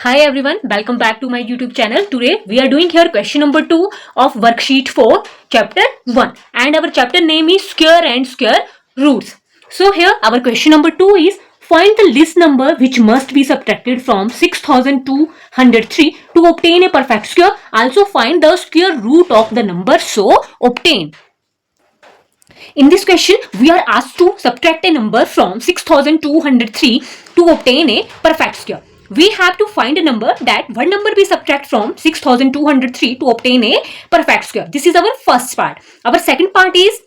Hi everyone, welcome back to my YouTube channel. Today we are doing here question number 2 of worksheet 4 chapter 1 and our chapter name is square and square roots. So here our question number 2 is find the list number which must be subtracted from 6203 to obtain a perfect square. Also find the square root of the number so obtain. In this question, we are asked to subtract a number from 6203 to obtain a perfect square. We have to find a number that one number we subtract from 6203 to obtain a perfect square. This is our first part. Our second part is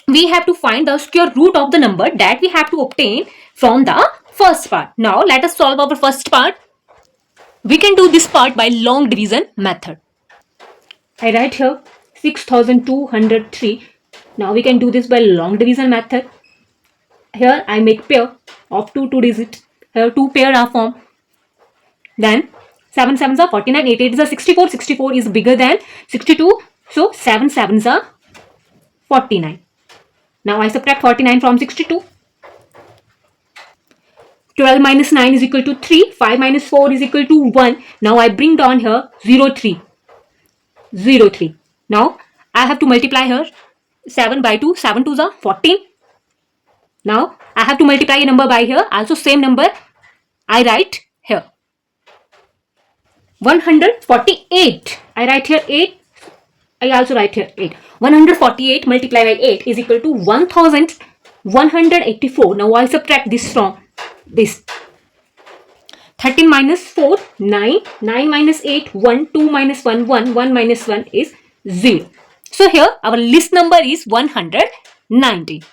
we have to find the square root of the number that we have to obtain from the first part. Now let us solve our first part. We can do this part by long division method. I write here 6203. Now we can do this by long division method. Here I make pair of two digits. Here two pair are formed. Then 7 sevens are 49, 8 8s are 64. 64 is bigger than 62. So 7 sevens are 49. Now I subtract 49 from 62. 12 minus 9 is equal to 3. 5 minus 4 is equal to 1. Now I bring down here 0 3. 0 3. Now I have to multiply here 7 by 2. 7 2s are 14. Now I have to multiply a number by here. Also same number I write here. 148. I write here 8. I also write here 8. 148 multiplied by 8 is equal to 1184. Now I subtract this from this. 13 minus 4, 9. 9 minus 8, 1. 2 minus 1, 1. 1 minus 1 is 0. So here our list number is 190.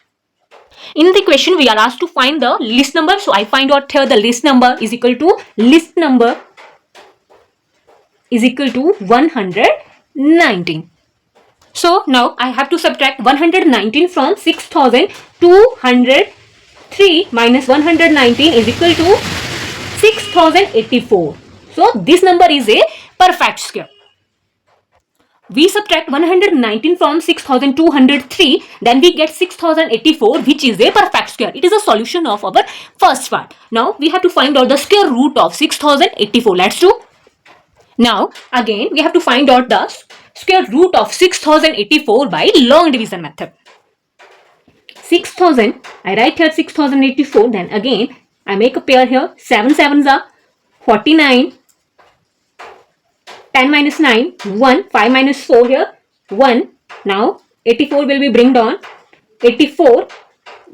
In the question we are asked to find the list number. So I find out here the list number is equal to list number is equal to 119. So now I have to subtract 119 from 6203 minus 119 is equal to 6084. So this number is a perfect square. We subtract 119 from 6203, then we get 6084, which is a perfect square. It is a solution of our first part. Now we have to find out the square root of 6084. Let's do. Now again we have to find out the square root of 6084 by long division method. 6000, I write here 6084, then again I make a pair here. 7 sevens are 49. 10 minus 9, 1. 5 minus 4 here, 1. Now 84 will be bring down. 84.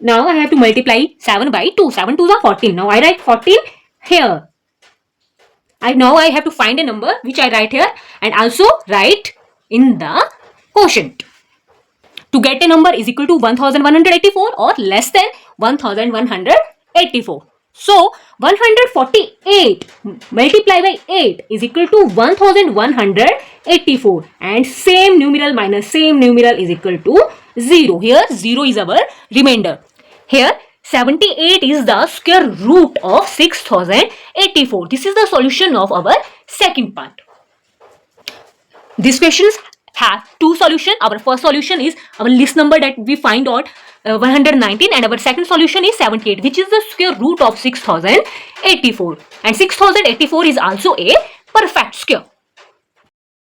Now I have to multiply 7 by 2. 7 2s are 14. Now I write 14 here. Now I have to find a number which I write here and also write in the quotient. To get a number is equal to 1184 or less than 1184. So 148 multiplied by 8 is equal to 1184 and same numeral minus same numeral is equal to 0. Here 0 is our remainder. Here 78 is the square root of 6084. This is the solution of our second part. These questions have two solutions. Our first solution is our list number that we find out 119 and our second solution is 78, which is the square root of 6084, and 6084 is also a perfect square.